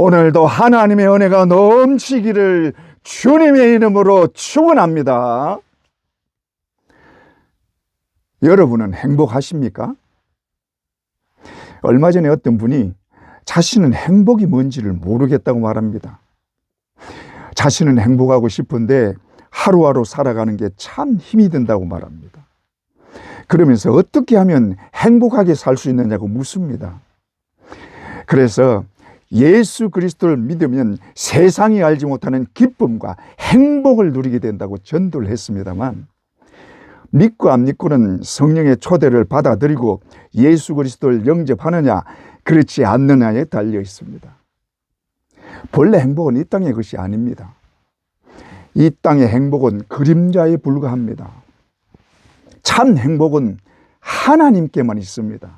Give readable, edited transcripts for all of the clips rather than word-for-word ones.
오늘도 하나님의 은혜가 넘치기를 주님의 이름으로 축원합니다. 여러분은 행복하십니까? 얼마 전에 어떤 분이 자신은 행복이 뭔지를 모르겠다고 말합니다. 자신은 행복하고 싶은데 하루하루 살아가는 게 참 힘이 든다고 말합니다. 그러면서 어떻게 하면 행복하게 살 수 있느냐고 묻습니다. 그래서 예수 그리스도를 믿으면 세상이 알지 못하는 기쁨과 행복을 누리게 된다고 전도를 했습니다만, 믿고 안 믿고는 성령의 초대를 받아들이고 예수 그리스도를 영접하느냐 그렇지 않느냐에 달려 있습니다. 본래 행복은 이 땅의 것이 아닙니다. 이 땅의 행복은 그림자에 불과합니다. 참 행복은 하나님께만 있습니다.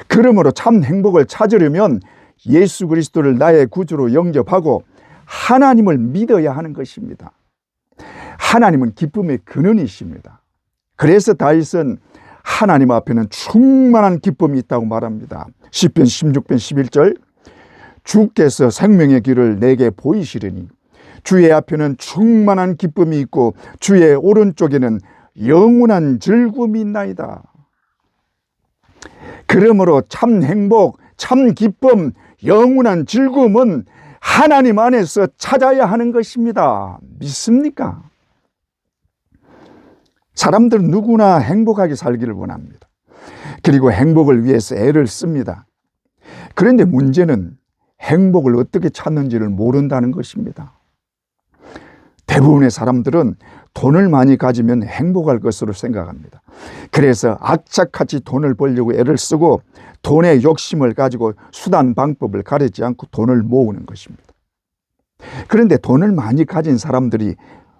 그러므로 참 행복을 찾으려면 예수 그리스도를 나의 구주로 영접하고 하나님을 믿어야 하는 것입니다. 하나님은 기쁨의 근원이십니다. 그래서 다윗은 하나님 앞에는 충만한 기쁨이 있다고 말합니다. 시편 16편 11절, 주께서 생명의 길을 내게 보이시리니 주의 앞에는 충만한 기쁨이 있고 주의 오른쪽에는 영원한 즐거움이 있나이다. 그러므로 참 행복, 참 기쁨, 영원한 즐거움은 하나님 안에서 찾아야 하는 것입니다. 믿습니까? 사람들은 누구나 행복하게 살기를 원합니다. 그리고 행복을 위해서 애를 씁니다. 그런데 문제는 행복을 어떻게 찾는지를 모른다는 것입니다. 대부분의 사람들은 돈을 많이 가지면 행복할 것으로 생각합니다. 그래서 악착같이 돈을 벌려고 애를 쓰고 돈의 욕심을 가지고 수단 방법을 가리지 않고 돈을 모으는 것입니다. 그런데 돈을 많이 가진 사람들이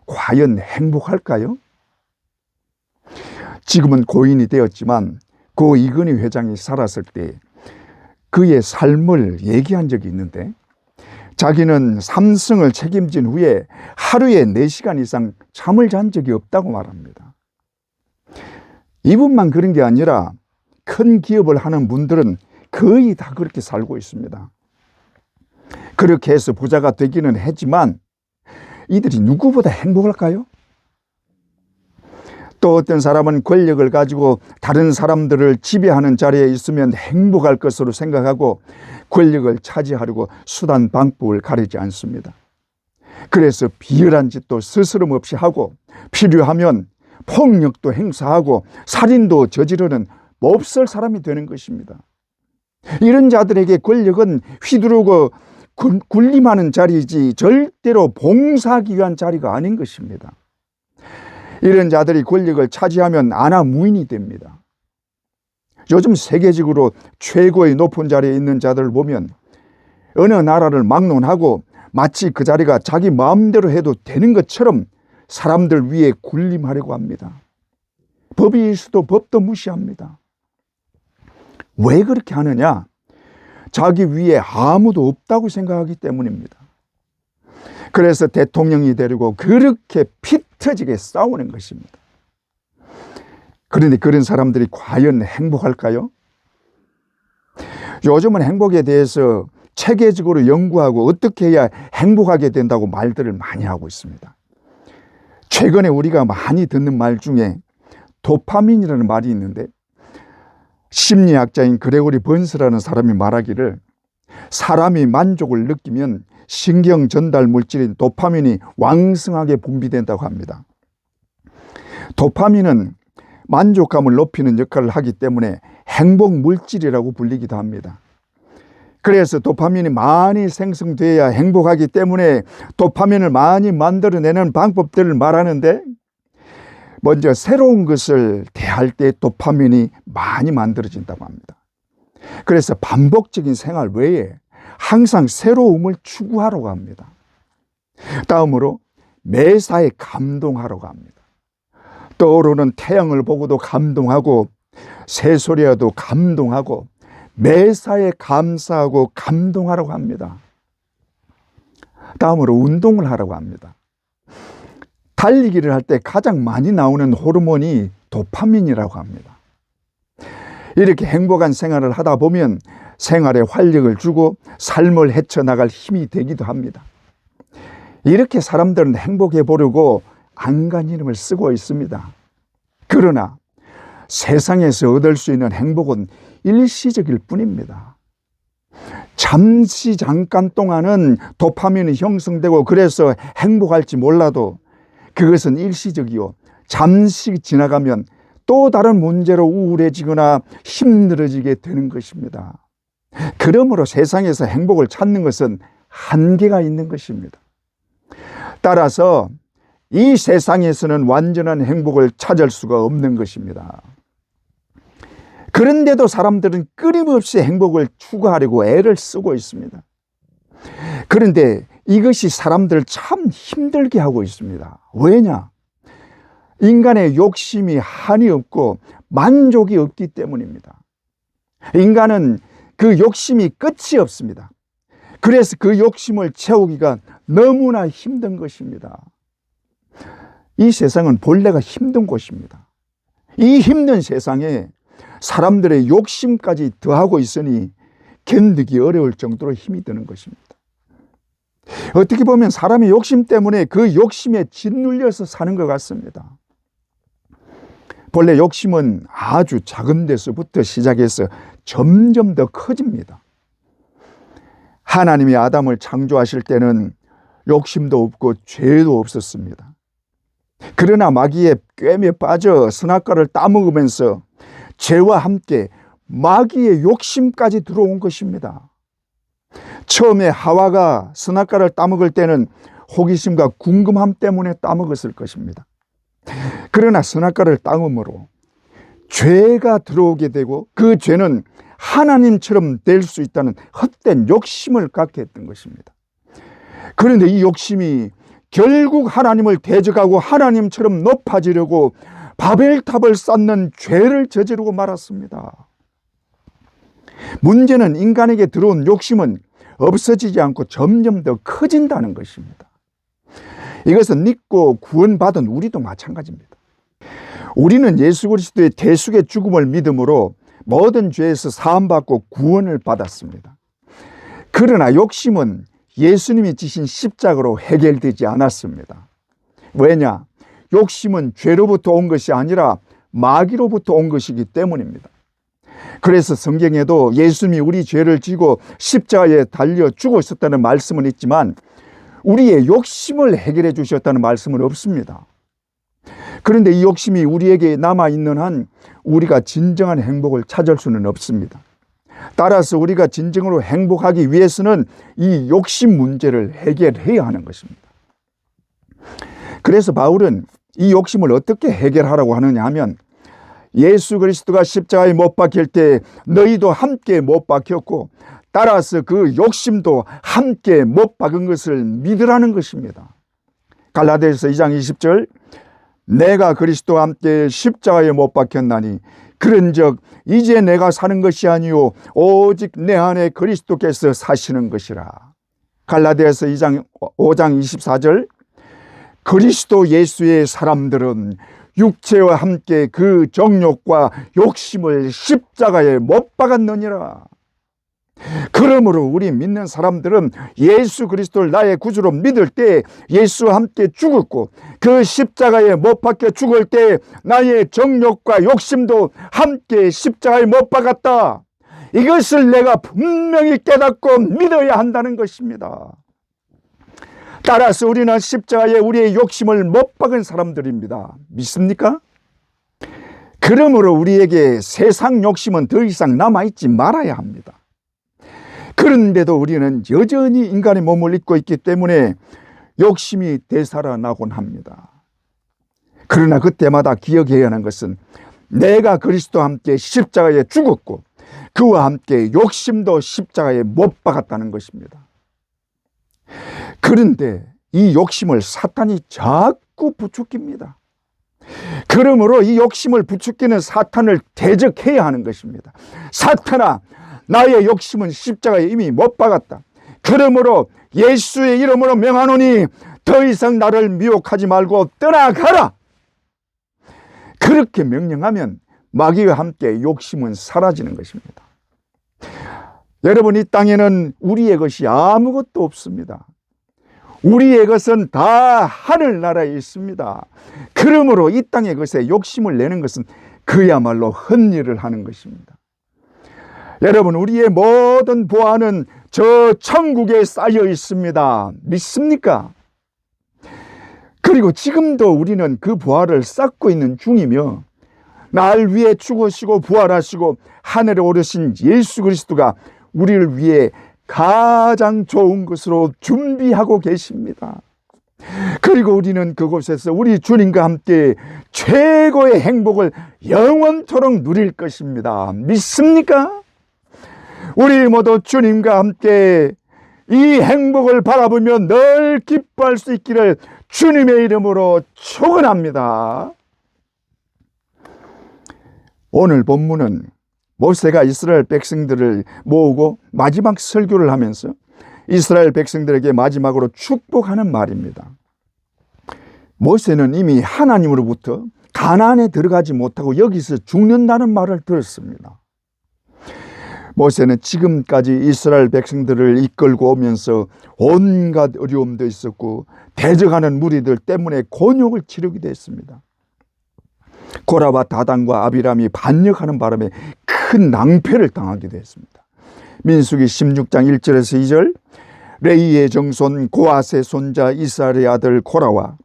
과연 행복할까요? 지금은 고인이 되었지만 고 이건희 회장이 살았을 때 그의 삶을 얘기한 적이 있는데, 자기는 삼승을 책임진 후에 하루에 4시간 이상 잠을 잔 적이 없다고 말합니다. 이분만 그런 게 아니라 큰 기업을 하는 분들은 거의 다 그렇게 살고 있습니다. 그렇게 해서 부자가 되기는 했지만 이들이 누구보다 행복할까요? 또 어떤 사람은 권력을 가지고 다른 사람들을 지배하는 자리에 있으면 행복할 것으로 생각하고 권력을 차지하려고 수단 방법을 가리지 않습니다. 그래서 비열한 짓도 스스럼 없이 하고 필요하면 폭력도 행사하고 살인도 저지르는 몹쓸 사람이 되는 것입니다. 이런 자들에게 권력은 휘두르고 군림하는 자리이지 절대로 봉사하기 위한 자리가 아닌 것입니다. 이런 자들이 권력을 차지하면 안하무인이 됩니다. 요즘 세계적으로 최고의 높은 자리에 있는 자들을 보면 어느 나라를 막론하고 마치 그 자리가 자기 마음대로 해도 되는 것처럼 사람들 위에 군림하려고 합니다. 법이 있어도 법도 무시합니다. 왜 그렇게 하느냐? 자기 위에 아무도 없다고 생각하기 때문입니다. 그래서 대통령이 되려고 그렇게 피 터지게 싸우는 것입니다. 그런데 그런 사람들이 과연 행복할까요? 요즘은 행복에 대해서 체계적으로 연구하고 어떻게 해야 행복하게 된다고 말들을 많이 하고 있습니다. 최근에 우리가 많이 듣는 말 중에 도파민이라는 말이 있는데, 심리학자인 그레고리 번스라는 사람이 말하기를 사람이 만족을 느끼면 신경 전달 물질인 도파민이 왕성하게 분비된다고 합니다. 도파민은 만족감을 높이는 역할을 하기 때문에 행복 물질이라고 불리기도 합니다. 그래서 도파민이 많이 생성돼야 행복하기 때문에 도파민을 많이 만들어내는 방법들을 말하는데, 먼저 새로운 것을 대할 때 도파민이 많이 만들어진다고 합니다. 그래서 반복적인 생활 외에 항상 새로움을 추구하려고 합니다. 다음으로 매사에 감동하려고 합니다. 떠오르는 태양을 보고도 감동하고 새소리에도 감동하고 매사에 감사하고 감동하려고 합니다. 다음으로 운동을 하려고 합니다. 달리기를 할 때 가장 많이 나오는 호르몬이 도파민이라고 합니다. 이렇게 행복한 생활을 하다 보면 생활에 활력을 주고 삶을 헤쳐나갈 힘이 되기도 합니다. 이렇게 사람들은 행복해 보려고 안간힘을 쓰고 있습니다. 그러나 세상에서 얻을 수 있는 행복은 일시적일 뿐입니다. 잠깐 동안은 도파민이 형성되고 그래서 행복할지 몰라도 그것은 일시적이요, 잠시 지나가면 또 다른 문제로 우울해지거나 힘들어지게 되는 것입니다. 그러므로 세상에서 행복을 찾는 것은 한계가 있는 것입니다. 따라서 이 세상에서는 완전한 행복을 찾을 수가 없는 것입니다. 그런데도 사람들은 끊임없이 행복을 추구하려고 애를 쓰고 있습니다. 그런데 이것이 사람들을 참 힘들게 하고 있습니다. 왜냐? 인간의 욕심이 한이 없고 만족이 없기 때문입니다. 인간은 그 욕심이 끝이 없습니다. 그래서 그 욕심을 채우기가 너무나 힘든 것입니다. 이 세상은 본래가 힘든 곳입니다. 이 힘든 세상에 사람들의 욕심까지 더하고 있으니 견디기 어려울 정도로 힘이 드는 것입니다. 어떻게 보면 사람의 욕심 때문에 그 욕심에 짓눌려서 사는 것 같습니다. 본래 욕심은 아주 작은 데서부터 시작해서 점점 더 커집니다. 하나님이 아담을 창조하실 때는 욕심도 없고 죄도 없었습니다. 그러나 마귀의 꿰매 빠져 선악과를 따먹으면서 죄와 함께 마귀의 욕심까지 들어온 것입니다. 처음에 하와가 선악과를 따먹을 때는 호기심과 궁금함 때문에 따먹었을 것입니다. 그러나 선악과를 따음으로 죄가 들어오게 되고 그 죄는 하나님처럼 될 수 있다는 헛된 욕심을 갖게 했던 것입니다. 그런데 이 욕심이 결국 하나님을 대적하고 하나님처럼 높아지려고 바벨탑을 쌓는 죄를 저지르고 말았습니다. 문제는 인간에게 들어온 욕심은 없어지지 않고 점점 더 커진다는 것입니다. 이것은 믿고 구원받은 우리도 마찬가지입니다. 우리는 예수 그리스도의 대속의 죽음을 믿음으로 모든 죄에서 사함받고 구원을 받았습니다. 그러나 욕심은 예수님이 지신 십자가로 해결되지 않았습니다. 왜냐? 욕심은 죄로부터 온 것이 아니라 마귀로부터 온 것이기 때문입니다. 그래서 성경에도 예수님이 우리 죄를 지고 십자가에 달려 죽으셨다는 말씀은 있지만 우리의 욕심을 해결해 주셨다는 말씀은 없습니다. 그런데 이 욕심이 우리에게 남아있는 한 우리가 진정한 행복을 찾을 수는 없습니다. 따라서 우리가 진정으로 행복하기 위해서는 이 욕심 문제를 해결해야 하는 것입니다. 그래서 바울은 이 욕심을 어떻게 해결하라고 하느냐 하면 예수 그리스도가 십자가에 못 박힐 때 너희도 함께 못 박혔고 따라서 그 욕심도 함께 못 박은 것을 믿으라는 것입니다. 갈라디아서 2장 20절 내가 그리스도와 함께 십자가에 못 박혔나니 그런즉 이제 내가 사는 것이 아니요 오직 내 안에 그리스도께서 사시는 것이라. 갈라디아서 5장 24절 그리스도 예수의 사람들은 육체와 함께 그 정욕과 욕심을 십자가에 못 박았느니라. 그러므로 우리 믿는 사람들은 예수 그리스도를 나의 구주로 믿을 때 예수와 함께 죽었고 그 십자가에 못 박혀 죽을 때 나의 정욕과 욕심도 함께 십자가에 못 박았다. 이것을 내가 분명히 깨닫고 믿어야 한다는 것입니다. 따라서 우리는 십자가에 우리의 욕심을 못 박은 사람들입니다. 믿습니까? 그러므로 우리에게 세상 욕심은 더 이상 남아있지 말아야 합니다. 그런데도 우리는 여전히 인간의 몸을 입고 있기 때문에 욕심이 되살아나곤 합니다. 그러나 그때마다 기억해야 하는 것은 내가 그리스도와 함께 십자가에 죽었고 그와 함께 욕심도 십자가에 못 박았다는 것입니다. 그런데 이 욕심을 사탄이 자꾸 부추깁니다. 그러므로 이 욕심을 부추기는 사탄을 대적해야 하는 것입니다. 사탄아, 나의 욕심은 십자가에 이미 못 박았다. 그러므로 예수의 이름으로 명하노니 더 이상 나를 미혹하지 말고 떠나가라. 그렇게 명령하면 마귀와 함께 욕심은 사라지는 것입니다. 여러분, 이 땅에는 우리의 것이 아무것도 없습니다. 우리의 것은 다 하늘나라에 있습니다. 그러므로 이 땅의 것에 욕심을 내는 것은 그야말로 헛일을 하는 것입니다. 여러분, 우리의 모든 보화는 저 천국에 쌓여 있습니다. 믿습니까? 그리고 지금도 우리는 그 보화를 쌓고 있는 중이며, 날 위해 죽으시고 부활하시고 하늘에 오르신 예수 그리스도가 우리를 위해 가장 좋은 것으로 준비하고 계십니다. 그리고 우리는 그곳에서 우리 주님과 함께 최고의 행복을 영원토록 누릴 것입니다. 믿습니까? 우리 모두 주님과 함께 이 행복을 바라보며 늘 기뻐할 수 있기를 주님의 이름으로 축원합니다. 오늘 본문은 모세가 이스라엘 백성들을 모으고 마지막 설교를 하면서 이스라엘 백성들에게 마지막으로 축복하는 말입니다. 모세는 이미 하나님으로부터 가나안에 들어가지 못하고 여기서 죽는다는 말을 들었습니다. 모세는 지금까지 이스라엘 백성들을 이끌고 오면서 온갖 어려움도 있었고 대적하는 무리들 때문에 곤욕을 치르기도 했습니다. 고라와 다단과 아비람이 반역하는 바람에 큰 낭패를 당하기도 했습니다. 민수기 16장 1절에서 2절, 레이의 정손 고아스의 손자 이스라엘의 아들 고라와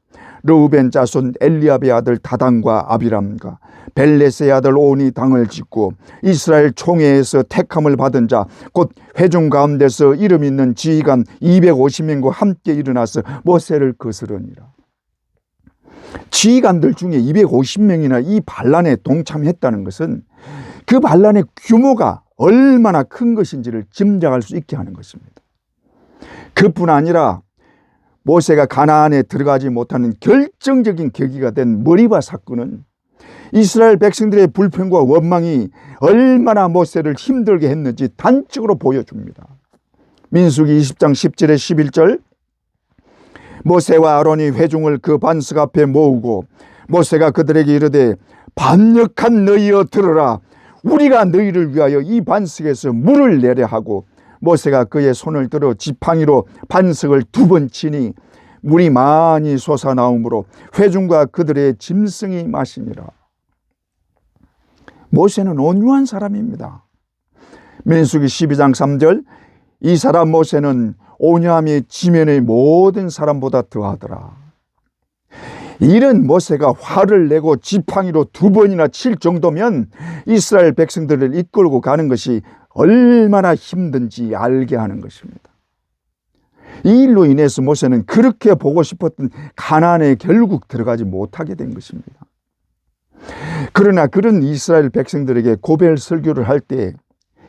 르우벤 자손 엘리압의 아들 다단과 아비람과 벨렛의 아들 온이 당을 짓고 이스라엘 총회에서 택함을 받은 자 곧 회중 가운데서 이름 있는 지휘관 250명과 함께 일어나서 모세를 거스르니라. 지휘관들 중에 250명이나 이 반란에 동참했다는 것은 그 반란의 규모가 얼마나 큰 것인지를 짐작할 수 있게 하는 것입니다. 그뿐 아니라 모세가 가나안에 들어가지 못하는 결정적인 계기가 된 머리바 사건은 이스라엘 백성들의 불평과 원망이 얼마나 모세를 힘들게 했는지 단적으로 보여줍니다. 민수기 20장 10절에 11절, 모세와 아론이 회중을 그 반석 앞에 모으고 모세가 그들에게 이르되 반역한 너희여 들으라. 우리가 너희를 위하여 이 반석에서 물을 내려 하고 모세가 그의 손을 들어 지팡이로 반석을 2번 치니 물이 많이 솟아나오므로 회중과 그들의 짐승이 마시니라. 모세는 온유한 사람입니다. 민수기 12장 3절, 이 사람 모세는 온유함이 지면의 모든 사람보다 더하더라. 이런 모세가 화를 내고 지팡이로 2번이나 칠 정도면 이스라엘 백성들을 이끌고 가는 것이 얼마나 힘든지 알게 하는 것입니다. 이 일로 인해서 모세는 그렇게 보고 싶었던 가나안에 결국 들어가지 못하게 된 것입니다. 그러나 그런 이스라엘 백성들에게 고별 설교를 할 때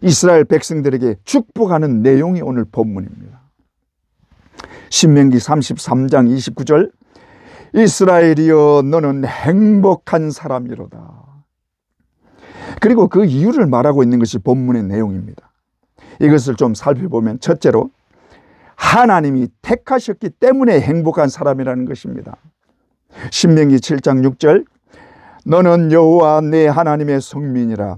이스라엘 백성들에게 축복하는 내용이 오늘 본문입니다. 신명기 33장 29절, 이스라엘이여 너는 행복한 사람이로다. 그리고 그 이유를 말하고 있는 것이 본문의 내용입니다. 이것을 좀 살펴보면 첫째로 하나님이 택하셨기 때문에 행복한 사람이라는 것입니다. 신명기 7장 6절, 너는 여호와 내 하나님의 성민이라.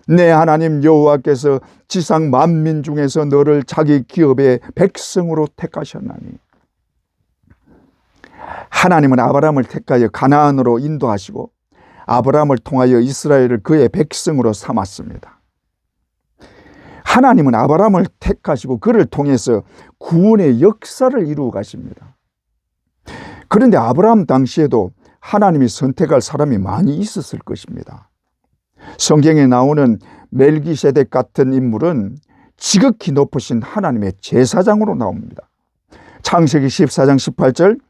내 하나님 여호와께서 지상 만민 중에서 너를 자기 기업의 백성으로 택하셨나니. 하나님은 아브라함을 택하여 가나안으로 인도하시고 아브라함을 통하여 이스라엘을 그의 백성으로 삼았습니다. 하나님은 아브라함을 택하시고 그를 통해서 구원의 역사를 이루어 가십니다. 그런데 아브라함 당시에도 하나님이 선택할 사람이 많이 있었을 것입니다. 성경에 나오는 멜기세덱 같은 인물은 지극히 높으신 하나님의 제사장으로 나옵니다. 창세기 14장 18절,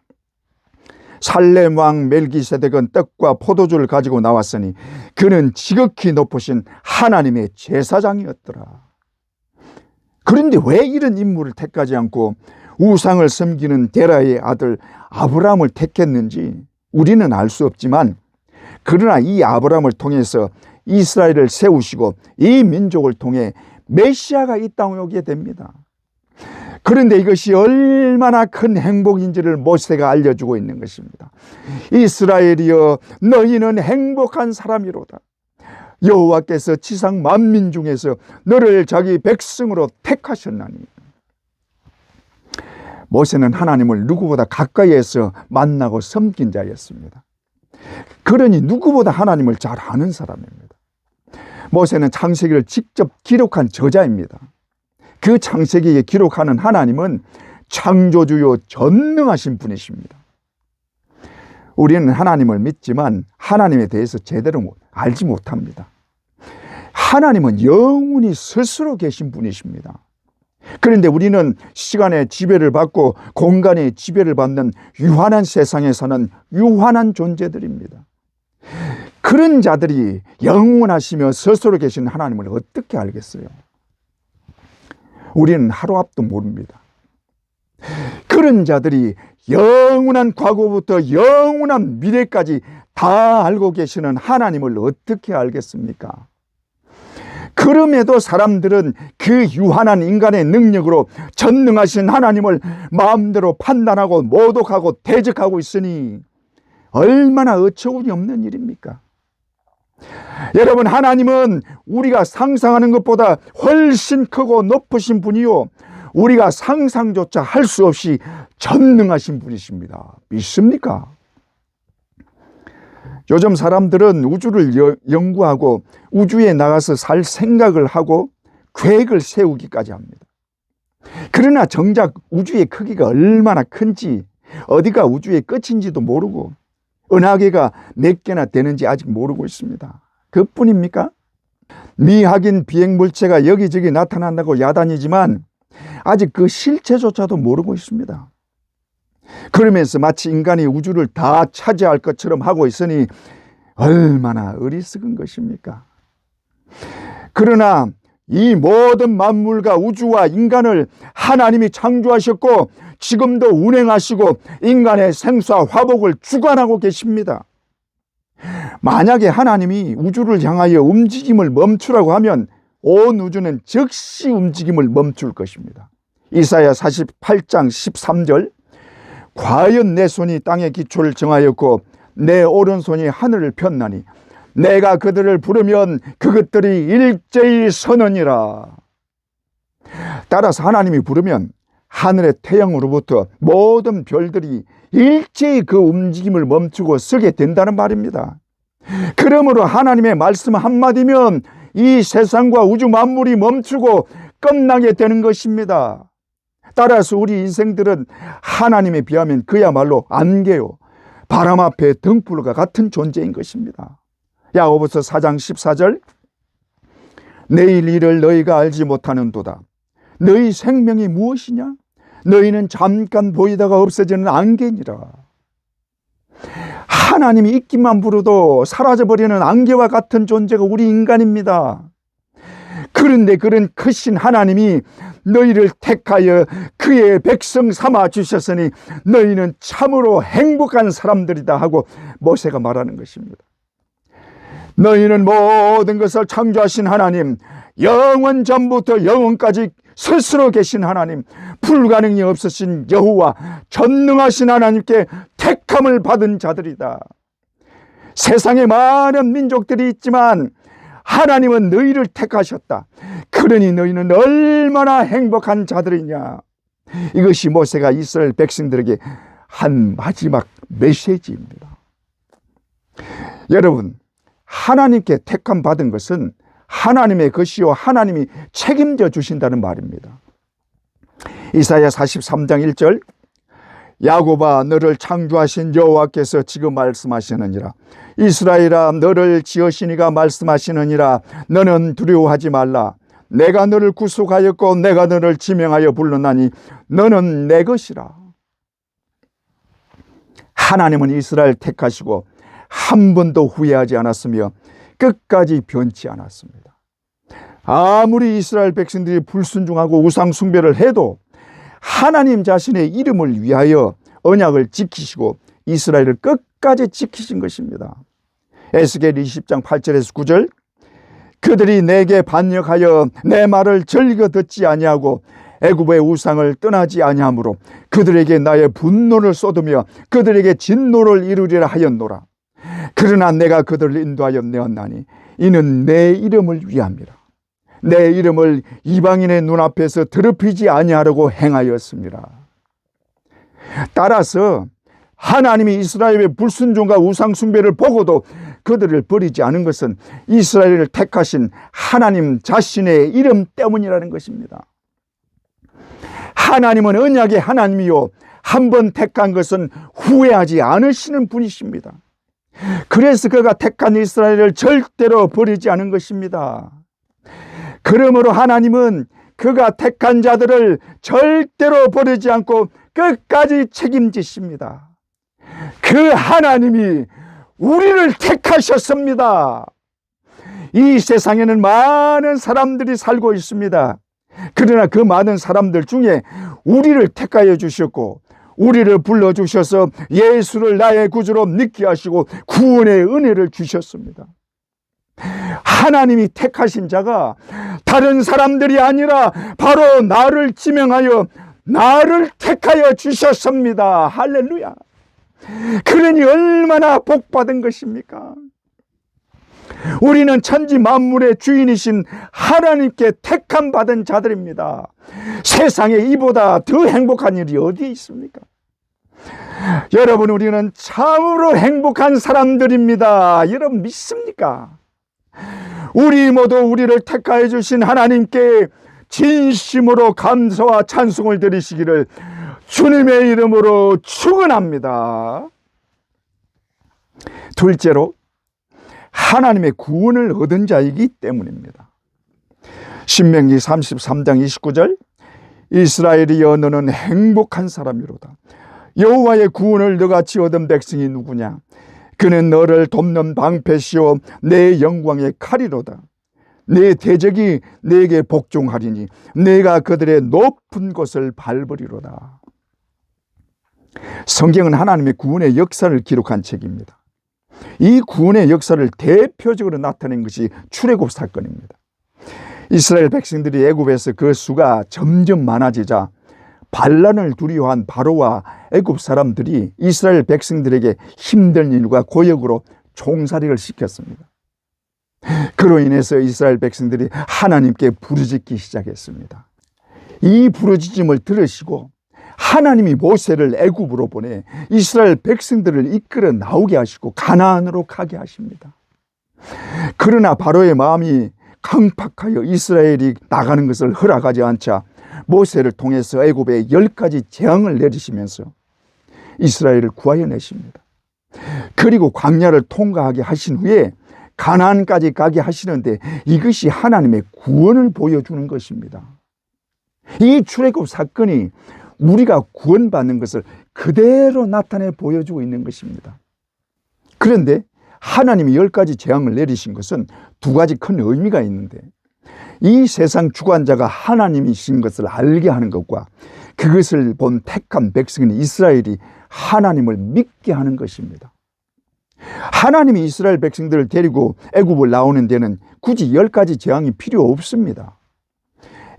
살렘 왕 멜기세덱은 떡과 포도주를 가지고 나왔으니 그는 지극히 높으신 하나님의 제사장이었더라. 그런데 왜 이런 인물을 택하지 않고 우상을 섬기는 데라의 아들 아브라함을 택했는지 우리는 알 수 없지만, 그러나 이 아브라함을 통해서 이스라엘을 세우시고 이 민족을 통해 메시아가 이 땅에 오게 됩니다. 그런데 이것이 얼마나 큰 행복인지를 모세가 알려주고 있는 것입니다. 이스라엘이여 너희는 행복한 사람이로다. 여호와께서 지상 만민 중에서 너를 자기 백성으로 택하셨나니. 모세는 하나님을 누구보다 가까이에서 만나고 섬긴 자였습니다. 그러니 누구보다 하나님을 잘 아는 사람입니다. 모세는 창세기를 직접 기록한 저자입니다. 그 창세기에 기록하는 하나님은 창조주요 전능하신 분이십니다. 우리는 하나님을 믿지만 하나님에 대해서 제대로 알지 못합니다. 하나님은 영원히 스스로 계신 분이십니다. 그런데 우리는 시간의 지배를 받고 공간의 지배를 받는 유한한 세상에 사는 유한한 존재들입니다. 그런 자들이 영원하시며 스스로 계신 하나님을 어떻게 알겠어요? 우리는 하루 앞도 모릅니다. 그런 자들이 영원한 과거부터 영원한 미래까지 다 알고 계시는 하나님을 어떻게 알겠습니까? 그럼에도 사람들은 그 유한한 인간의 능력으로 전능하신 하나님을 마음대로 판단하고 모독하고 대적하고 있으니 얼마나 어처구니 없는 일입니까? 여러분, 하나님은 우리가 상상하는 것보다 훨씬 크고 높으신 분이요, 우리가 상상조차 할 수 없이 전능하신 분이십니다. 믿습니까? 요즘 사람들은 우주를 연구하고 우주에 나가서 살 생각을 하고 계획을 세우기까지 합니다. 그러나 정작 우주의 크기가 얼마나 큰지, 어디가 우주의 끝인지도 모르고 은하계가 몇 개나 되는지 아직 모르고 있습니다. 그뿐입니까? 미확인 비행물체가 여기저기 나타난다고 야단이지만 아직 그 실체조차도 모르고 있습니다. 그러면서 마치 인간이 우주를 다 차지할 것처럼 하고 있으니 얼마나 어리석은 것입니까? 그러나 이 모든 만물과 우주와 인간을 하나님이 창조하셨고 지금도 운행하시고 인간의 생사 화복을 주관하고 계십니다. 만약에 하나님이 우주를 향하여 움직임을 멈추라고 하면 온 우주는 즉시 움직임을 멈출 것입니다. 이사야 48장 13절, 과연 내 손이 땅의 기초를 정하였고 내 오른손이 하늘을 폈나니 내가 그들을 부르면 그것들이 일제히 서느니라. 따라서 하나님이 부르면 하늘의 태양으로부터 모든 별들이 일제히 그 움직임을 멈추고 서게 된다는 말입니다. 그러므로 하나님의 말씀 한마디면 이 세상과 우주 만물이 멈추고 끝나게 되는 것입니다. 따라서 우리 인생들은 하나님에 비하면 그야말로 안개요, 바람 앞에 등불과 같은 존재인 것입니다. 야고보서 4장 14절, 내일 일을 너희가 알지 못하는도다. 너희 생명이 무엇이냐? 너희는 잠깐 보이다가 없어지는 안개니라. 하나님이 있기만 부르도 사라져버리는 안개와 같은 존재가 우리 인간입니다. 그런데 그런 크신 하나님이 너희를 택하여 그의 백성 삼아 주셨으니 너희는 참으로 행복한 사람들이다 하고 모세가 말하는 것입니다. 너희는 모든 것을 창조하신 하나님, 영원 전부터 영원까지 스스로 계신 하나님, 불가능이 없으신 여호와, 전능하신 하나님께 택함을 받은 자들이다. 세상에 많은 민족들이 있지만 하나님은 너희를 택하셨다. 그러니 너희는 얼마나 행복한 자들이냐. 이것이 모세가 이스라엘 백성들에게 한 마지막 메시지입니다. 여러분, 하나님께 택함 받은 것은 하나님의 것이요 하나님이 책임져 주신다는 말입니다. 이사야 43장 1절, 야곱아 너를 창조하신 여호와께서 지금 말씀하시느니라. 이스라엘아 너를 지으시니가 말씀하시느니라. 너는 두려워하지 말라. 내가 너를 구속하였고 내가 너를 지명하여 불렀나니 너는 내 것이라. 하나님은 이스라엘 택하시고 한 번도 후회하지 않았으며 끝까지 변치 않았습니다. 아무리 이스라엘 백성들이 불순종하고 우상 숭배를 해도 하나님 자신의 이름을 위하여 언약을 지키시고 이스라엘을 끝까지 지키신 것입니다. 에스겔 20장 8절에서 9절, 그들이 내게 반역하여 내 말을 즐겨 듣지 아니하고 애굽의 우상을 떠나지 아니하므로 그들에게 나의 분노를 쏟으며 그들에게 진노를 이루리라 하였노라. 그러나 내가 그들을 인도하여 내었나니 이는 내 이름을 위함이라. 내 이름을 이방인의 눈앞에서 더럽히지 아니하려고 행하였습니다. 따라서 하나님이 이스라엘의 불순종과 우상숭배를 보고도 그들을 버리지 않은 것은 이스라엘을 택하신 하나님 자신의 이름 때문이라는 것입니다. 하나님은 언약의 하나님이요, 한 번 택한 것은 후회하지 않으시는 분이십니다. 그래서 그가 택한 이스라엘을 절대로 버리지 않은 것입니다. 그러므로 하나님은 그가 택한 자들을 절대로 버리지 않고 끝까지 책임지십니다. 그 하나님이 우리를 택하셨습니다. 이 세상에는 많은 사람들이 살고 있습니다. 그러나 그 많은 사람들 중에 우리를 택하여 주셨고, 우리를 불러주셔서 예수를 나의 구주로 믿게 하시고 구원의 은혜를 주셨습니다. 하나님이 택하신 자가 다른 사람들이 아니라 바로 나를 지명하여 나를 택하여 주셨습니다. 할렐루야. 그러니 얼마나 복받은 것입니까? 우리는 천지 만물의 주인이신 하나님께 택함 받은 자들입니다. 세상에 이보다 더 행복한 일이 어디에 있습니까? 여러분, 우리는 참으로 행복한 사람들입니다. 여러분 믿습니까? 우리 모두 우리를 택하여 주신 하나님께 진심으로 감사와 찬송을 드리시기를 주님의 이름으로 축원합니다. 둘째로, 하나님의 구원을 얻은 자이기 때문입니다. 신명기 33장 29절, 이스라엘이여 너는 행복한 사람이로다. 여호와의 구원을 너같이 얻은 백성이 누구냐? 그는 너를 돕는 방패시오 내 영광의 칼이로다. 내 대적이 내게 복종하리니 내가 그들의 높은 곳을 밟으리로다. 성경은 하나님의 구원의 역사를 기록한 책입니다. 이 구원의 역사를 대표적으로 나타낸 것이 출애굽 사건입니다. 이스라엘 백성들이 애굽에서 그 수가 점점 많아지자 반란을 두려워한 바로와 애굽 사람들이 이스라엘 백성들에게 힘든 일과 고역으로 종살이를 시켰습니다. 그로 인해서 이스라엘 백성들이 하나님께 부르짖기 시작했습니다. 이 부르짖음을 들으시고 하나님이 모세를 애굽으로 보내 이스라엘 백성들을 이끌어 나오게 하시고 가나안으로 가게 하십니다. 그러나 바로의 마음이 강팍하여 이스라엘이 나가는 것을 허락하지 않자 모세를 통해서 애굽에 10가지 재앙을 내리시면서 이스라엘을 구하여 내십니다. 그리고 광야를 통과하게 하신 후에 가나안까지 가게 하시는데 이것이 하나님의 구원을 보여주는 것입니다. 이 출애굽 사건이 우리가 구원받는 것을 그대로 나타내 보여주고 있는 것입니다. 그런데 하나님이 10가지 재앙을 내리신 것은 2가지 큰 의미가 있는데, 이 세상 주관자가 하나님이신 것을 알게 하는 것과 그것을 본 택한 백성인 이스라엘이 하나님을 믿게 하는 것입니다. 하나님이 이스라엘 백성들을 데리고 애굽을 나오는 데는 굳이 10가지 재앙이 필요 없습니다.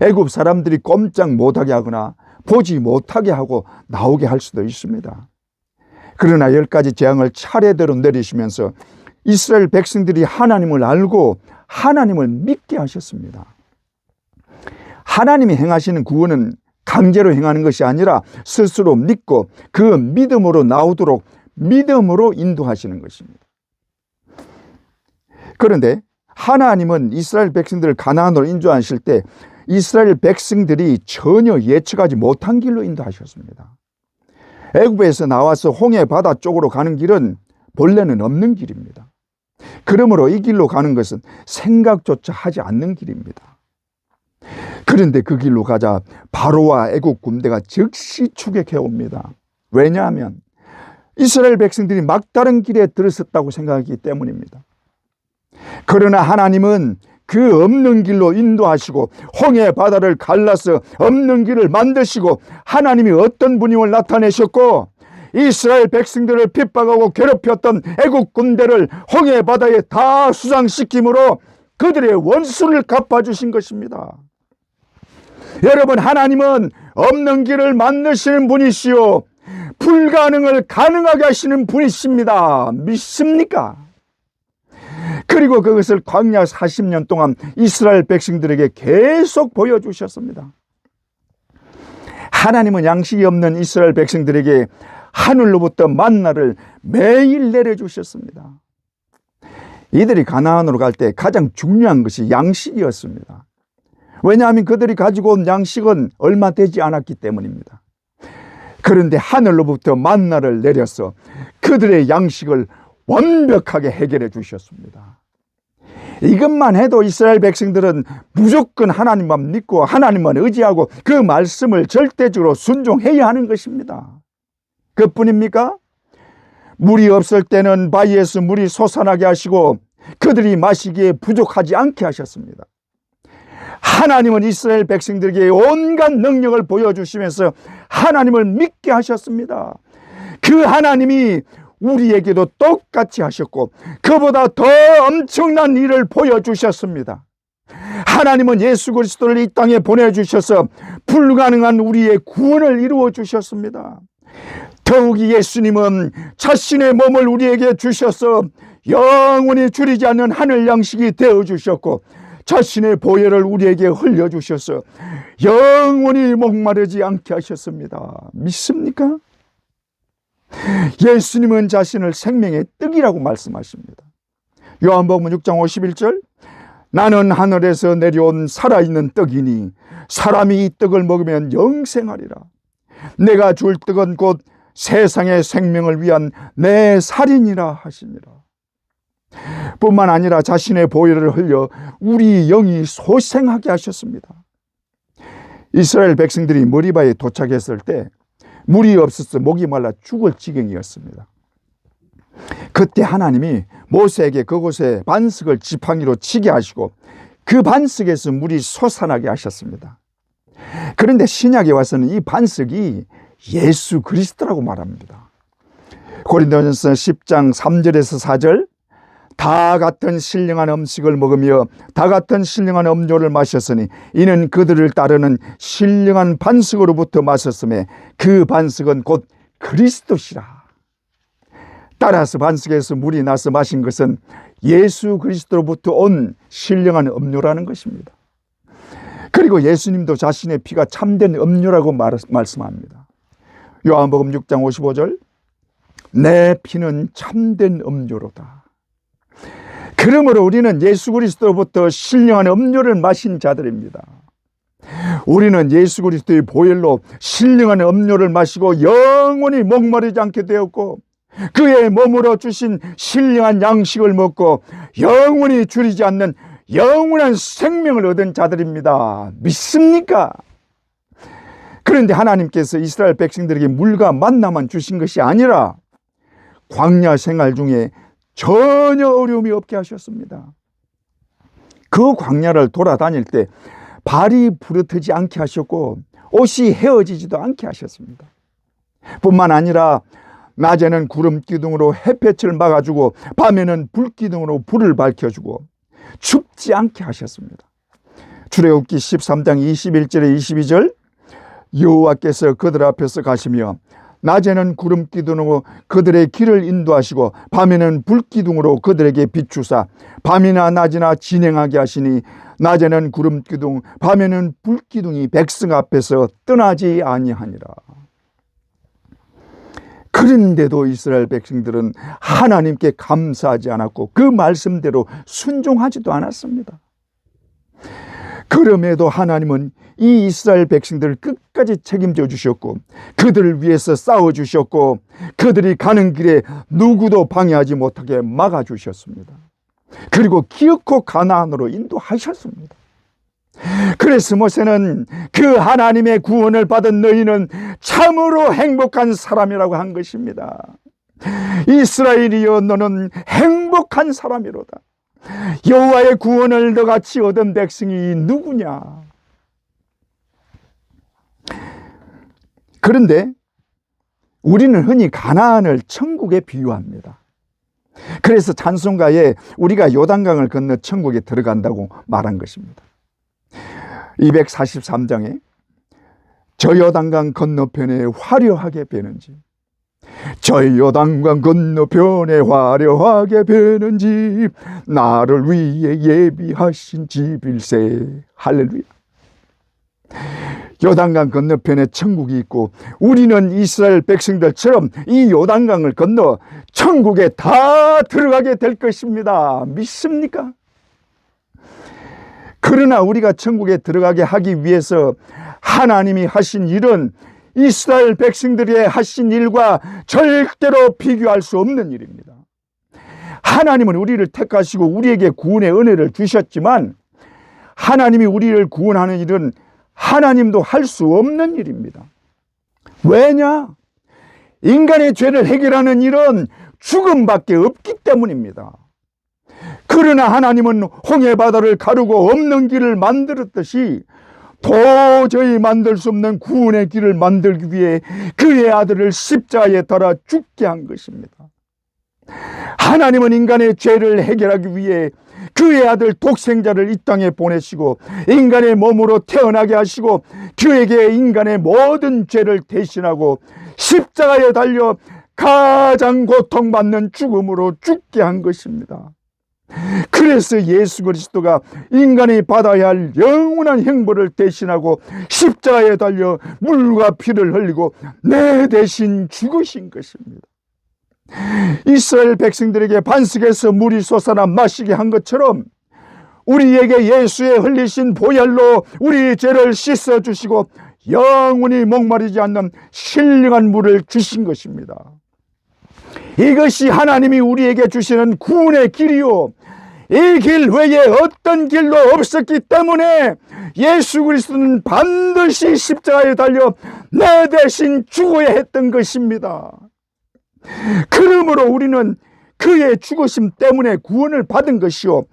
애굽 사람들이 꼼짝 못하게 하거나 보지 못하게 하고 나오게 할 수도 있습니다. 그러나 10가지 재앙을 차례대로 내리시면서 이스라엘 백성들이 하나님을 알고 하나님을 믿게 하셨습니다. 하나님이 행하시는 구원은 강제로 행하는 것이 아니라 스스로 믿고 그 믿음으로 나오도록 믿음으로 인도하시는 것입니다. 그런데 하나님은 이스라엘 백성들을 가나안으로 인도하실 때 이스라엘 백성들이 전혀 예측하지 못한 길로 인도하셨습니다. 애굽에서 나와서 홍해 바다 쪽으로 가는 길은 본래는 없는 길입니다. 그러므로 이 길로 가는 것은 생각조차 하지 않는 길입니다. 그런데 그 길로 가자 바로와 애굽 군대가 즉시 추격해 옵니다. 왜냐하면 이스라엘 백성들이 막다른 길에 들어섰다고 생각하기 때문입니다. 그러나 하나님은 그 없는 길로 인도하시고 홍해 바다를 갈라서 없는 길을 만드시고 하나님이 어떤 분임을 나타내셨고 이스라엘 백성들을 핍박하고 괴롭혔던 애국 군대를 홍해 바다에 다 수장시킴으로 그들의 원수를 갚아주신 것입니다. 여러분, 하나님은 없는 길을 만드시는 분이시요 불가능을 가능하게 하시는 분이십니다. 믿습니까? 그 그리고 그것을 광야 40년 동안 이스라엘 백성들에게 계속 보여주셨습니다. 하나님은 양식이 없는 이스라엘 백성들에게 하늘로부터 만나를 매일 내려주셨습니다. 이들이 가나안으로 갈 때 가장 중요한 것이 양식이었습니다. 왜냐하면 그들이 가지고 온 양식은 얼마 되지 않았기 때문입니다. 그런데 하늘로부터 만나를 내려서 그들의 양식을 완벽하게 해결해 주셨습니다. 이것만 해도 이스라엘 백성들은 무조건 하나님만 믿고 하나님만 의지하고 그 말씀을 절대적으로 순종해야 하는 것입니다. 그뿐입니까? 물이 없을 때는 바위에서 물이 솟아나게 하시고 그들이 마시기에 부족하지 않게 하셨습니다. 하나님은 이스라엘 백성들에게 온갖 능력을 보여주시면서 하나님을 믿게 하셨습니다. 그 하나님이 우리에게도 똑같이 하셨고 그보다 더 엄청난 일을 보여주셨습니다. 하나님은 예수 그리스도를 이 땅에 보내주셔서 불가능한 우리의 구원을 이루어 주셨습니다. 더욱이 예수님은 자신의 몸을 우리에게 주셔서 영원히 줄이지 않는 하늘 양식이 되어주셨고 자신의 보혈을 우리에게 흘려주셔서 영원히 목마르지 않게 하셨습니다. 믿습니까? 예수님은 자신을 생명의 떡이라고 말씀하십니다. 요한복음 6장 51절 나는 하늘에서 내려온 살아있는 떡이니 사람이 이 떡을 먹으면 영생하리라. 내가 줄 떡은 곧 세상의 생명을 위한 내 살이니라 하시니라. 뿐만 아니라 자신의 보혈을 흘려 우리 영이 소생하게 하셨습니다. 이스라엘 백성들이 머리바에 도착했을 때 물이 없어서 목이 말라 죽을 지경이었습니다. 그때 하나님이 모세에게 그곳에 반석을 지팡이로 치게 하시고 그 반석에서 물이 솟아나게 하셨습니다. 그런데 신약에 와서는 이 반석이 예수 그리스도라고 말합니다. 고린도전서 10장 3절에서 4절 다 같은 신령한 음식을 먹으며 다 같은 신령한 음료를 마셨으니 이는 그들을 따르는 신령한 반석으로부터 마셨음에 그 반석은 곧 그리스도시라. 따라서 반석에서 물이 나서 마신 것은 예수 그리스도로부터 온 신령한 음료라는 것입니다. 그리고 예수님도 자신의 피가 참된 음료라고 말씀합니다. 요한복음 6장 55절 내 피는 참된 음료로다. 그러므로 우리는 예수 그리스도로부터 신령한 음료를 마신 자들입니다. 우리는 예수 그리스도의 보혈로 신령한 음료를 마시고 영원히 목마르지 않게 되었고 그의 몸으로 주신 신령한 양식을 먹고 영원히 줄이지 않는 영원한 생명을 얻은 자들입니다. 믿습니까? 그런데 하나님께서 이스라엘 백성들에게 물과 만나만 주신 것이 아니라 광야 생활 중에 전혀 어려움이 없게 하셨습니다. 그 광야를 돌아다닐 때 발이 부르트지 않게 하셨고 옷이 헤어지지도 않게 하셨습니다. 뿐만 아니라 낮에는 구름 기둥으로 햇볕을 막아주고 밤에는 불 기둥으로 불을 밝혀주고 춥지 않게 하셨습니다. 출애굽기 13장 21절에 22절 여호와께서 그들 앞에서 가시며 낮에는 구름 기둥으로 그들의 길을 인도하시고 밤에는 불 기둥으로 그들에게 비추사 밤이나 낮이나 진행하게 하시니 낮에는 구름 기둥 밤에는 불 기둥이 백성 앞에서 떠나지 아니하니라. 그런데도 이스라엘 백성들은 하나님께 감사하지 않았고 그 말씀대로 순종하지도 않았습니다. 그럼에도 하나님은 이 이스라엘 백성들을 끝까지 책임져 주셨고 그들을 위해서 싸워 주셨고 그들이 가는 길에 누구도 방해하지 못하게 막아 주셨습니다. 그리고 기어코 가나안으로 인도하셨습니다. 그래서 모세는 그 하나님의 구원을 받은 너희는 참으로 행복한 사람이라고 한 것입니다. 이스라엘이여 너는 행복한 사람이로다. 여호와의 구원을 너같이 얻은 백성이 누구냐? 그런데 우리는 흔히 가나안을 천국에 비유합니다. 그래서 찬송가에 우리가 요단강을 건너 천국에 들어간다고 말한 것입니다. 243장에 저 요단강 건너편에 화려하게 배는지 저 요단강 건너편에 화려하게 베는 집, 나를 위해 예비하신 집일세. 할렐루야. 요단강 건너편에 천국이 있고 우리는 이스라엘 백성들처럼 이 요단강을 건너 천국에 다 들어가게 될 것입니다. 믿습니까? 그러나 우리가 천국에 들어가게 하기 위해서 하나님이 하신 일은 이스라엘 백성들이 하신 일과 절대로 비교할 수 없는 일입니다. 하나님은 우리를 택하시고 우리에게 구원의 은혜를 주셨지만 하나님이 우리를 구원하는 일은 하나님도 할 수 없는 일입니다. 왜냐? 인간의 죄를 해결하는 일은 죽음밖에 없기 때문입니다. 그러나 하나님은 홍해바다를 가르고 없는 길을 만들었듯이 도저히 만들 수 없는 구원의 길을 만들기 위해 그의 아들을 십자가에 달아 죽게 한 것입니다. 하나님은 인간의 죄를 해결하기 위해 그의 아들 독생자를 이 땅에 보내시고 인간의 몸으로 태어나게 하시고 그에게 인간의 모든 죄를 대신하고 십자가에 달려 가장 고통받는 죽음으로 죽게 한 것입니다. 그래서 예수 그리스도가 인간이 받아야 할 영원한 형벌을 대신하고 십자가에 달려 물과 피를 흘리고 내 대신 죽으신 것입니다. 이스라엘 백성들에게 반석에서 물이 솟아나 마시게 한 것처럼 우리에게 예수의 흘리신 보혈로 우리 죄를 씻어주시고 영원히 목마르지 않는 신령한 물을 주신 것입니다. 이것이 하나님이 우리에게 주시는 구원의 길이요, 이 길 외에 어떤 길도 없었기 때문에 예수 그리스도는 반드시 십자가에 달려 내 대신 죽어야 했던 것입니다. 그러므로 우리는 그의 죽으심 때문에 구원을 받은 것이요,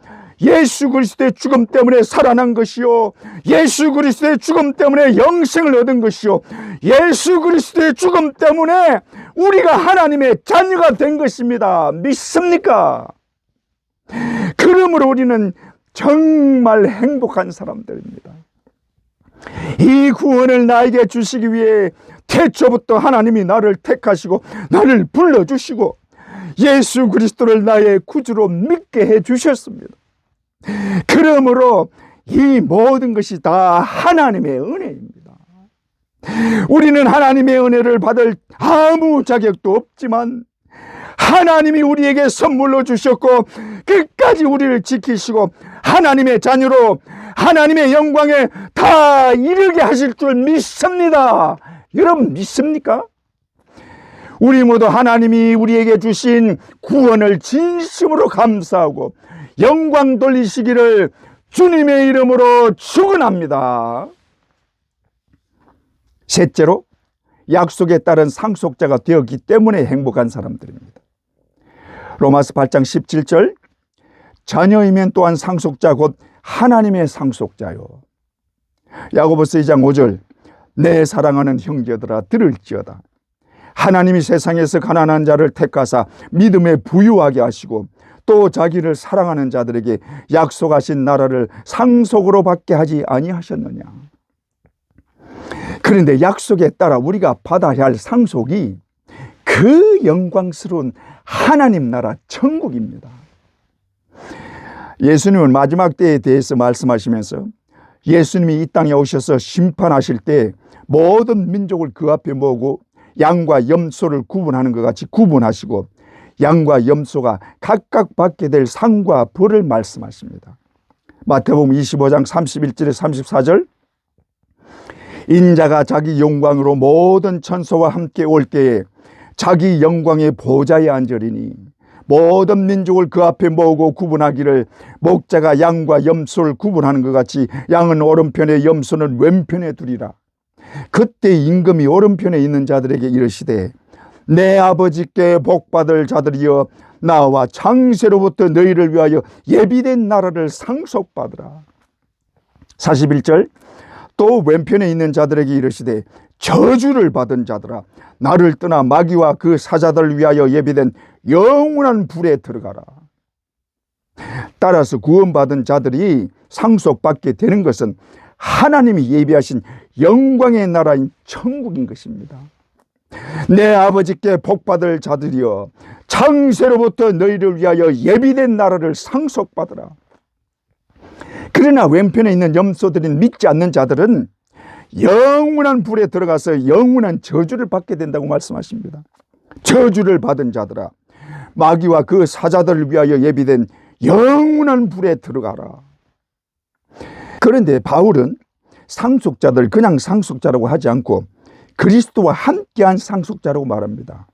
예수 그리스도의 죽음 때문에 살아난 것이요, 예수 그리스도의 죽음 때문에 영생을 얻은 것이요, 예수 그리스도의 죽음 때문에 우리가 하나님의 자녀가 된 것입니다. 믿습니까? 그러므로 우리는 정말 행복한 사람들입니다. 이 구원을 나에게 주시기 위해 태초부터 하나님이 나를 택하시고 나를 불러주시고 예수 그리스도를 나의 구주로 믿게 해주셨습니다. 그러므로 이 모든 것이 다 하나님의 은혜입니다. 우리는 하나님의 은혜를 받을 아무 자격도 없지만 하나님이 우리에게 선물로 주셨고 끝까지 우리를 지키시고 하나님의 자녀로 하나님의 영광에 다 이르게 하실 줄 믿습니다. 여러분 믿습니까? 우리 모두 하나님이 우리에게 주신 구원을 진심으로 감사하고 영광 돌리시기를 주님의 이름으로 축원합니다. 셋째로, 약속에 따른 상속자가 되었기 때문에 행복한 사람들입니다. 로마서 8장 17절, 자녀이면 또한 상속자 곧 하나님의 상속자요. 야고보서 2장 5절, 내 사랑하는 형제들아 들을지어다. 하나님이 세상에서 가난한 자를 택하사 믿음에 부유하게 하시고 또 자기를 사랑하는 자들에게 약속하신 나라를 상속으로 받게 하지 아니하셨느냐. 그런데 약속에 따라 우리가 받아야 할 상속이 그 영광스러운 하나님 나라 천국입니다. 예수님은 마지막 때에 대해서 말씀하시면서 예수님이 이 땅에 오셔서 심판하실 때 모든 민족을 그 앞에 모으고 양과 염소를 구분하는 것 같이 구분하시고 양과 염소가 각각 받게 될 상과 벌을 말씀하십니다. 마태복음 25장 31절에 34절, 인자가 자기 영광으로 모든 천사와 함께 올 때에 자기 영광의 보좌에 앉으리니 모든 민족을 그 앞에 모으고 구분하기를 목자가 양과 염소를 구분하는 것 같이 양은 오른편에 염소는 왼편에 두리라. 그때 임금이 오른편에 있는 자들에게 이르시되 내 아버지께 복받을 자들이여 나와 창세로부터 너희를 위하여 예비된 나라를 상속받으라. 41절, 또 왼편에 있는 자들에게 이르시되 저주를 받은 자들아 나를 떠나 마귀와 그 사자들을 위하여 예비된 영원한 불에 들어가라. 따라서 구원받은 자들이 상속받게 되는 것은 하나님이 예비하신 영광의 나라인 천국인 것입니다. 내 아버지께 복받을 자들이여 창세로부터 너희를 위하여 예비된 나라를 상속받으라. 그러나 왼편에 있는 염소들인 믿지 않는 자들은 영원한 불에 들어가서 영원한 저주를 받게 된다고 말씀하십니다. 저주를 받은 자들아, 마귀와 그 사자들을 위하여 예비된 영원한 불에 들어가라. 그런데 바울은 상속자들 그냥 상속자라고 하지 않고 그리스도와 함께한 상속자라고 말합니다.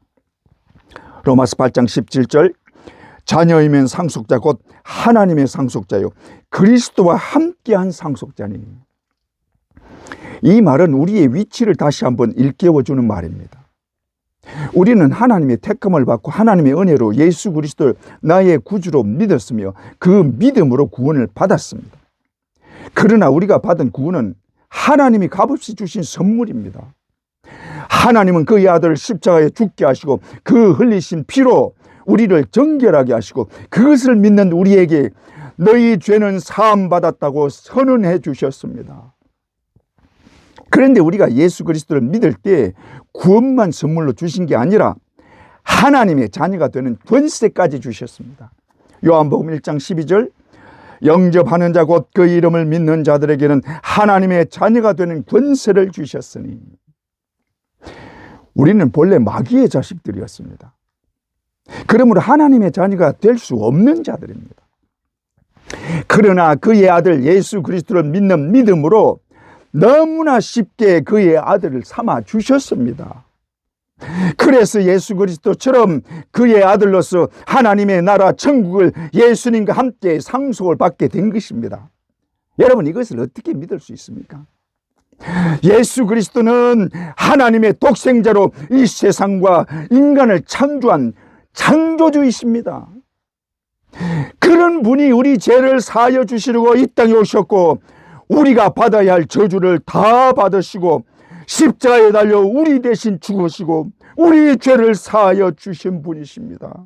로마서 8장 17절, 자녀이면 상속자 곧 하나님의 상속자요 그리스도와 함께한 상속자니. 이 말은 우리의 위치를 다시 한번 일깨워주는 말입니다. 우리는 하나님의 택함을 받고 하나님의 은혜로 예수 그리스도를 나의 구주로 믿었으며 그 믿음으로 구원을 받았습니다. 그러나 우리가 받은 구원은 하나님이 값없이 주신 선물입니다. 하나님은 그의 아들을 십자가에 죽게 하시고 그 흘리신 피로 우리를 정결하게 하시고 그것을 믿는 우리에게 너희 죄는 사함받았다고 선언해 주셨습니다. 그런데 우리가 예수 그리스도를 믿을 때 구원만 선물로 주신 게 아니라 하나님의 자녀가 되는 권세까지 주셨습니다. 요한복음 1장 12절, 영접하는 자 곧 그 이름을 믿는 자들에게는 하나님의 자녀가 되는 권세를 주셨으니. 우리는 본래 마귀의 자식들이었습니다. 그러므로 하나님의 자녀가 될 수 없는 자들입니다. 그러나 그의 아들 예수 그리스도를 믿는 믿음으로 너무나 쉽게 그의 아들을 삼아 주셨습니다. 그래서 예수 그리스도처럼 그의 아들로서 하나님의 나라 천국을 예수님과 함께 상속을 받게 된 것입니다. 여러분, 이것을 어떻게 믿을 수 있습니까? 예수 그리스도는 하나님의 독생자로 이 세상과 인간을 창조한 창조주이십니다. 그런 분이 우리 죄를 사하여 주시려고 이 땅에 오셨고 우리가 받아야 할 저주를 다 받으시고 십자가에 달려 우리 대신 죽으시고 우리의 죄를 사하여 주신 분이십니다.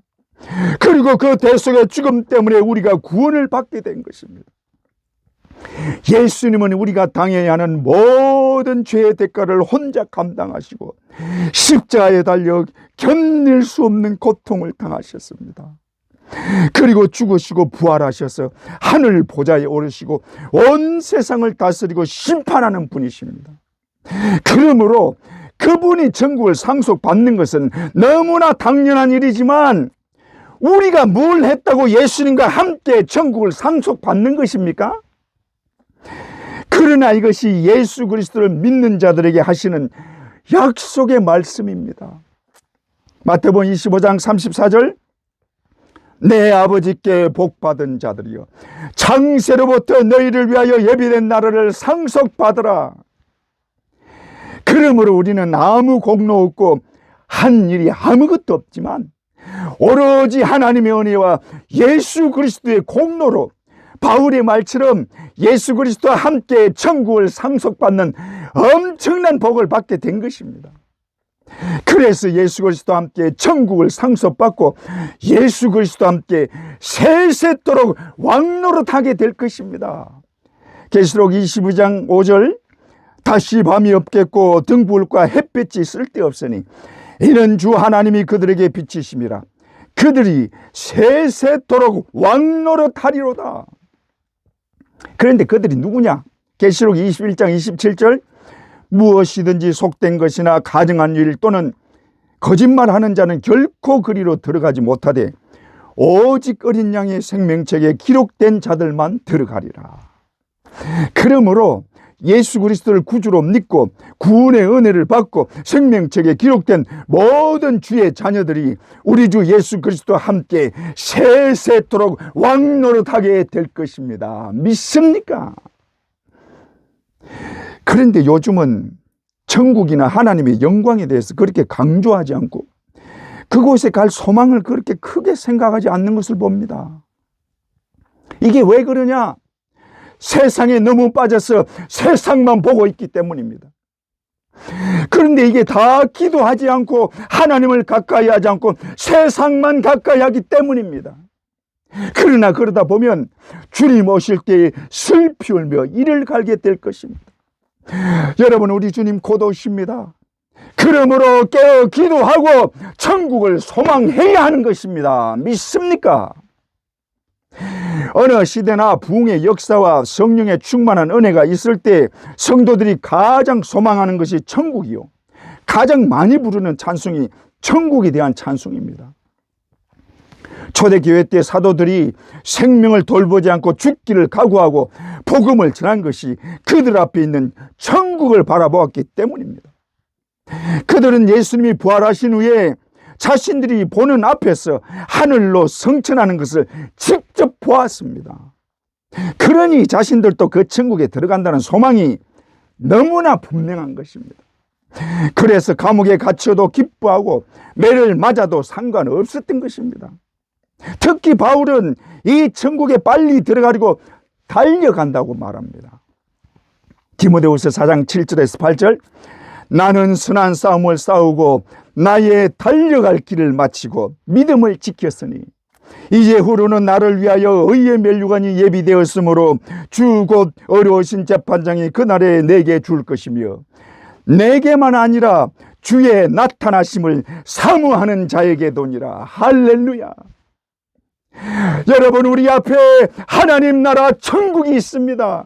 그리고 그 대속의 죽음 때문에 우리가 구원을 받게 된 것입니다. 예수님은 우리가 당해야 하는 모든 죄의 대가를 혼자 감당하시고 십자가에 달려 견딜 수 없는 고통을 당하셨습니다. 그리고 죽으시고 부활하셔서 하늘 보좌에 오르시고 온 세상을 다스리고 심판하는 분이십니다. 그러므로 그분이 천국을 상속받는 것은 너무나 당연한 일이지만 우리가 뭘 했다고 예수님과 함께 천국을 상속받는 것입니까? 그러나 이것이 예수 그리스도를 믿는 자들에게 하시는 약속의 말씀입니다. 마태복음 25장 34절, 내 아버지께 복받은 자들이여 창세로부터 너희를 위하여 예비된 나라를 상속받으라. 그러므로 우리는 아무 공로 없고 한 일이 아무것도 없지만 오로지 하나님의 은혜와 예수 그리스도의 공로로 바울의 말처럼 예수 그리스도와 함께 천국을 상속받는 엄청난 복을 받게 된 것입니다. 그래서 예수 그리스도와 함께 천국을 상속받고 예수 그리스도와 함께 세세토록 왕노릇하게 될 것입니다. 계시록 22장 5절, 다시 밤이 없겠고 등불과 햇빛이 쓸데없으니 이는 주 하나님이 그들에게 빛이심이라. 그들이 세세토록 왕노릇하리로다. 그런데 그들이 누구냐? 계시록 21장 27절, 무엇이든지 속된 것이나 가증한 일 또는 거짓말하는 자는 결코 그리로 들어가지 못하되 오직 어린 양의 생명책에 기록된 자들만 들어가리라. 그러므로 예수 그리스도를 구주로 믿고 구원의 은혜를 받고 생명책에 기록된 모든 주의 자녀들이 우리 주 예수 그리스도와 함께 세세토록 왕노릇하게 될 것입니다. 믿습니까? 그런데 요즘은 천국이나 하나님의 영광에 대해서 그렇게 강조하지 않고 그곳에 갈 소망을 그렇게 크게 생각하지 않는 것을 봅니다. 이게 왜 그러냐? 세상에 너무 빠져서 세상만 보고 있기 때문입니다. 그런데 이게 다 기도하지 않고 하나님을 가까이 하지 않고 세상만 가까이 하기 때문입니다. 그러나 그러다 보면 주님 오실 때에 슬피 울며 이를 갈게 될 것입니다. 여러분, 우리 주님 곧 오십니다. 그러므로 깨어 기도하고 천국을 소망해야 하는 것입니다. 믿습니까? 어느 시대나 부흥의 역사와 성령의 충만한 은혜가 있을 때 성도들이 가장 소망하는 것이 천국이요, 가장 많이 부르는 찬송이 천국에 대한 찬송입니다. 초대교회 때 사도들이 생명을 돌보지 않고 죽기를 각오하고 복음을 전한 것이 그들 앞에 있는 천국을 바라보았기 때문입니다. 그들은 예수님이 부활하신 후에 자신들이 보는 앞에서 하늘로 승천하는 것을 직접 보았습니다. 그러니 자신들도 그 천국에 들어간다는 소망이 너무나 분명한 것입니다. 그래서 감옥에 갇혀도 기뻐하고 매를 맞아도 상관없었던 것입니다. 특히 바울은 이 천국에 빨리 들어가려고 달려간다고 말합니다. 디모데후서 4장 7절에서 8절, 나는 선한 싸움을 싸우고 나의 달려갈 길을 마치고 믿음을 지켰으니 이제 후로는 나를 위하여 의의 면류관이 예비되었으므로 주 곧 어려우신 재판장이 그날에 내게 줄 것이며 내게만 아니라 주의 나타나심을 사모하는 자에게도니라. 할렐루야. 여러분, 우리 앞에 하나님 나라 천국이 있습니다.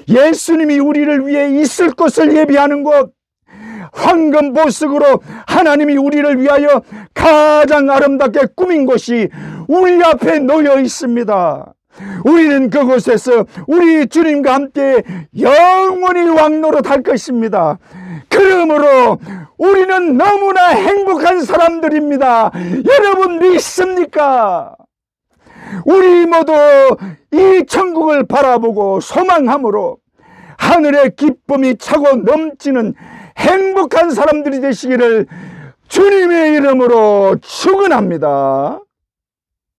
예수님이 우리를 위해 있을 곳을 예비하는 곳, 황금 보석으로 하나님이 우리를 위하여 가장 아름답게 꾸민 곳이 우리 앞에 놓여 있습니다. 우리는 그곳에서 우리 주님과 함께 영원히 왕노릇할 것입니다. 그러므로 우리는 너무나 행복한 사람들입니다. 여러분 믿습니까? 우리 모두 이 천국을 바라보고 소망함으로 하늘의 기쁨이 차고 넘치는 행복한 사람들이 되시기를 주님의 이름으로 축원합니다.